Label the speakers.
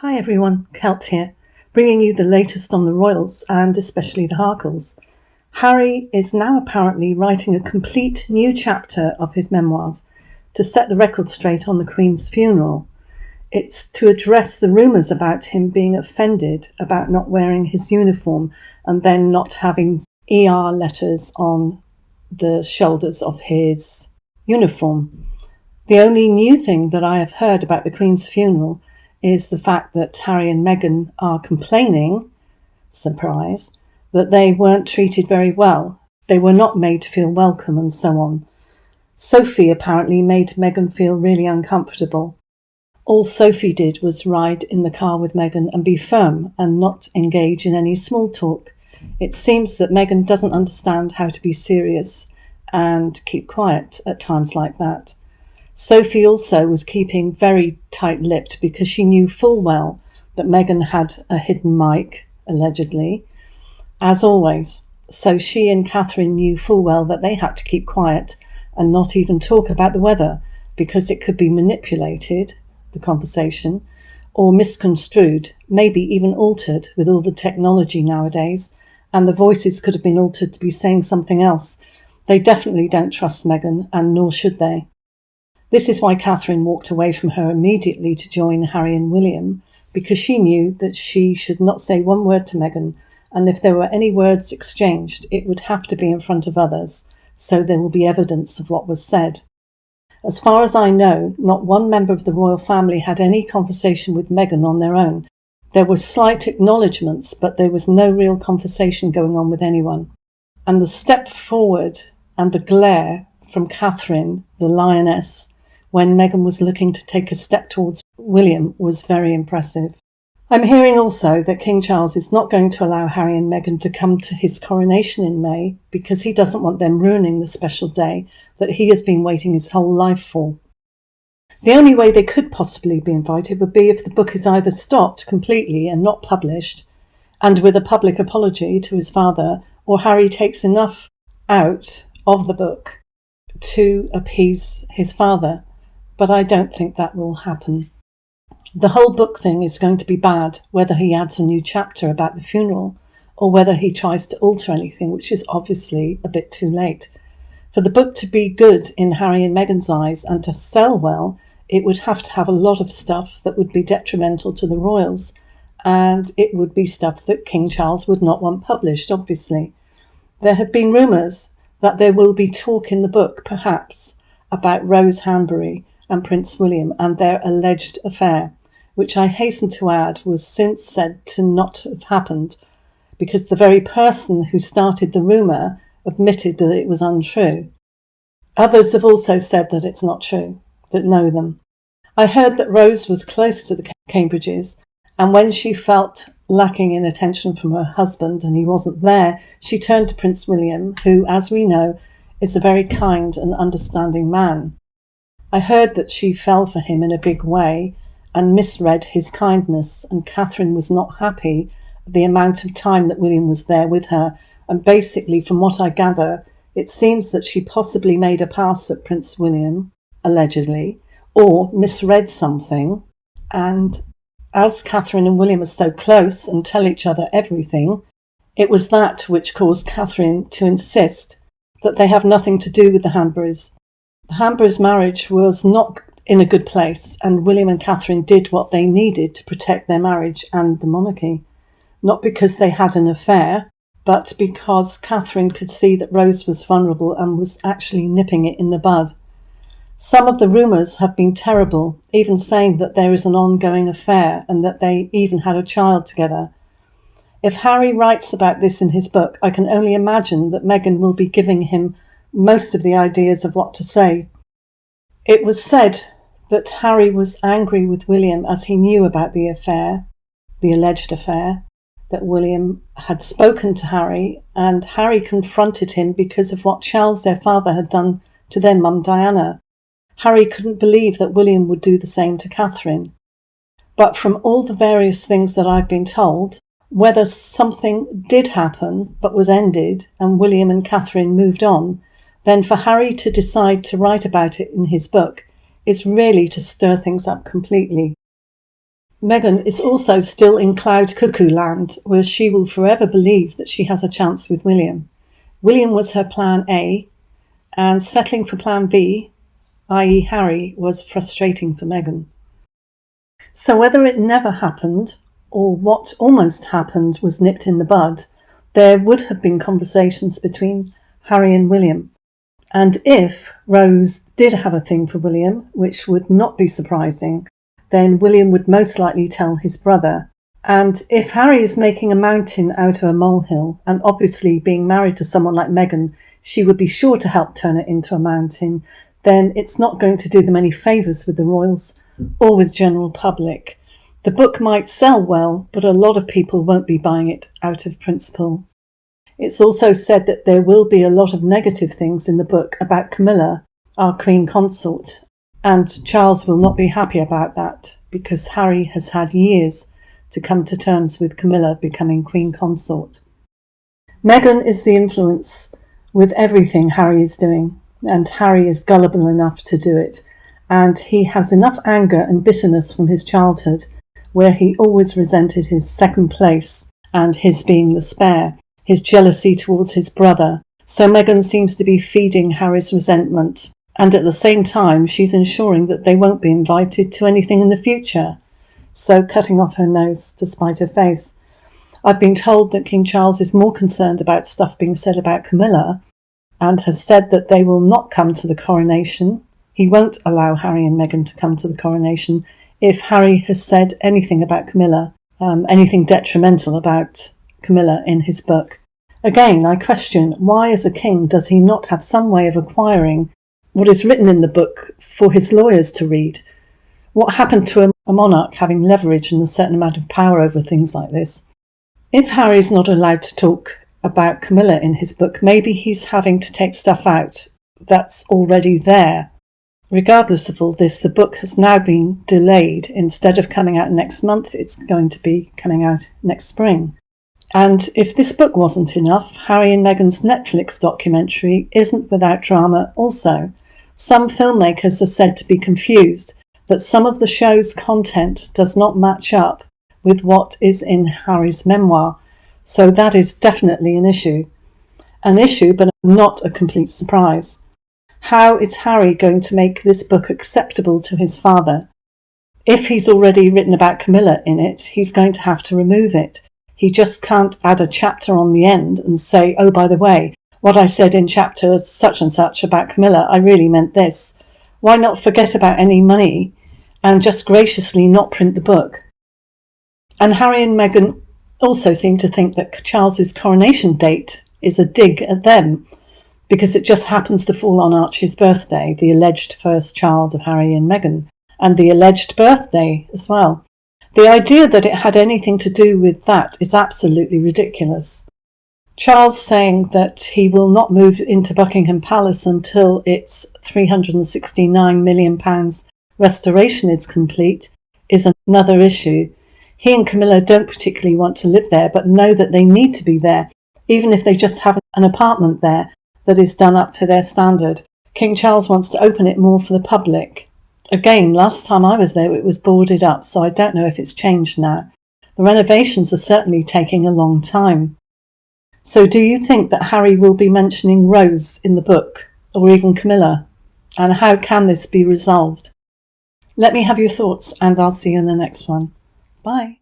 Speaker 1: Hi everyone, Kelt here, bringing you the latest on the royals and especially the Harkles. Harry is now apparently writing a complete new chapter of his memoirs to set the record straight on the Queen's funeral. It's to address the rumours about him being offended about not wearing his uniform and then not having ER letters on the shoulders of his uniform. The only new thing that I have heard about the Queen's funeral is the fact that Harry and Meghan are complaining, surprise, that they weren't treated very well. They were not made to feel welcome and so on. Sophie apparently made Meghan feel really uncomfortable. All Sophie did was ride in the car with Meghan and be firm and not engage in any small talk. It seems that Meghan doesn't understand how to be serious and keep quiet at times like that. Sophie also was keeping very tight-lipped because she knew full well that Meghan had a hidden mic, allegedly, as always. So she and Catherine knew full well that they had to keep quiet and not even talk about the weather because it could be manipulated, the conversation, or misconstrued, maybe even altered with all the technology nowadays, and the voices could have been altered to be saying something else. They definitely don't trust Meghan, and nor should they. This is why Catherine walked away from her immediately to join Harry and William, because she knew that she should not say one word to Meghan, and if there were any words exchanged, it would have to be in front of others, so there will be evidence of what was said. As far as I know, not one member of the royal family had any conversation with Meghan on their own. There were slight acknowledgements, but there was no real conversation going on with anyone. And the step forward and the glare from Catherine, the lioness, when Meghan was looking to take a step towards William was very impressive. I'm hearing also that King Charles is not going to allow Harry and Meghan to come to his coronation in May because he doesn't want them ruining the special day that he has been waiting his whole life for. The only way they could possibly be invited would be if the book is either stopped completely and not published, and with a public apology to his father, or Harry takes enough out of the book to appease his father. But I don't think that will happen. The whole book thing is going to be bad, whether he adds a new chapter about the funeral or whether he tries to alter anything, which is obviously a bit too late. For the book to be good in Harry and Meghan's eyes and to sell well, it would have to have a lot of stuff that would be detrimental to the royals, and it would be stuff that King Charles would not want published, obviously. There have been rumours that there will be talk in the book, perhaps, about Rose HANBURY and Prince William and their alleged affair, which I hasten to add was since said to not have happened because the very person who started the rumour admitted that it was untrue. Others have also said that it's not true, that know them. I heard that Rose was close to the Cambridges, and when she felt lacking in attention from her husband and he wasn't there, she turned to Prince William, who, as we know, is a very kind and understanding man. I heard that she fell for him in a big way and misread his kindness, and Catherine was not happy at the amount of time that William was there with her, and basically, from what I gather, it seems that she possibly made a pass at Prince William, allegedly, or misread something, and as Catherine and William are so close and tell each other everything, it was that which caused Catherine to insist that they have nothing to do with the HANBURYs. The HANBURYs' marriage was not in a good place, and William and Catherine did what they needed to protect their marriage and the monarchy, not because they had an affair, but because Catherine could see that Rose was vulnerable and was actually nipping it in the bud. Some of the rumours have been terrible, even saying that there is an ongoing affair and that they even had a child together. If Harry writes about this in his book, I can only imagine that Meghan will be giving him most of the ideas of what to say. It was said that Harry was angry with William as he knew about the affair, the alleged affair, that William had spoken to Harry, and Harry confronted him because of what Charles, their father, had done to their mum Diana. Harry couldn't believe that William would do the same to Catherine. But from all the various things that I've been told, whether something did happen but was ended and William and Catherine moved on, then for Harry to decide to write about it in his book is really to stir things up completely. Meghan is also still in cloud cuckoo land, where she will forever believe that she has a chance with William. William was her plan A, and settling for plan B, i.e. Harry, was frustrating for Meghan. So whether it never happened, or what almost happened was nipped in the bud, there would have been conversations between Harry and William. And if Rose did have a thing for William, which would not be surprising, then William would most likely tell his brother. And if Harry is making a mountain out of a molehill, and obviously being married to someone like Meghan, she would be sure to help turn it into a mountain, then it's not going to do them any favours with the royals or with general public. The book might sell well, but a lot of people won't be buying it out of principle. It's also said that there will be a lot of negative things in the book about Camilla, our Queen Consort, and Charles will not be happy about that because Harry has had years to come to terms with Camilla becoming Queen Consort. Meghan is the influence with everything Harry is doing, and Harry is gullible enough to do it, and he has enough anger and bitterness from his childhood, where he always resented his second place and his being the spare, his jealousy towards his brother. So Meghan seems to be feeding Harry's resentment, and at the same time she's ensuring that they won't be invited to anything in the future, so cutting off her nose to spite her face. I've been told that King Charles is more concerned about stuff being said about Camilla, and has said that they will not come to the coronation. He won't allow Harry and Meghan to come to the coronation if Harry has said anything about Camilla, anything detrimental about Camilla in his book. Again, I question, why as a king does he not have some way of acquiring what is written in the book for his lawyers to read? What happened to a monarch having leverage and a certain amount of power over things like this? If Harry's not allowed to talk about Camilla in his book, maybe he's having to take stuff out that's already there. Regardless of all this, the book has now been delayed. Instead of coming out next month, it's going to be coming out next spring. And if this book wasn't enough, Harry and Meghan's Netflix documentary isn't without drama also. Some filmmakers are said to be confused that some of the show's content does not match up with what is in Harry's memoir. So that is definitely an issue. An issue, but not a complete surprise. How is Harry going to make this book acceptable to his father? If he's already written about Camilla in it, he's going to have to remove it. He just can't add a chapter on the end and say, oh, by the way, what I said in chapter such and such about Camilla, I really meant this. Why not forget about any money and just graciously not print the book? And Harry and Meghan also seem to think that Charles's coronation date is a dig at them, because it just happens to fall on Archie's birthday, the alleged first child of Harry and Meghan, and the alleged birthday as well. The idea that it had anything to do with that is absolutely ridiculous. Charles saying that he will not move into Buckingham Palace until its £369 million restoration is complete is another issue. He and Camilla don't particularly want to live there, but know that they need to be there, even if they just have an apartment there that is done up to their standard. King Charles wants to open it more for the public. Again, last time I was there, it was boarded up, so I don't know if it's changed now. The renovations are certainly taking a long time. So do you think that Harry will be mentioning Rose in the book, or even Camilla? And how can this be resolved? Let me have your thoughts, and I'll see you in the next one. Bye.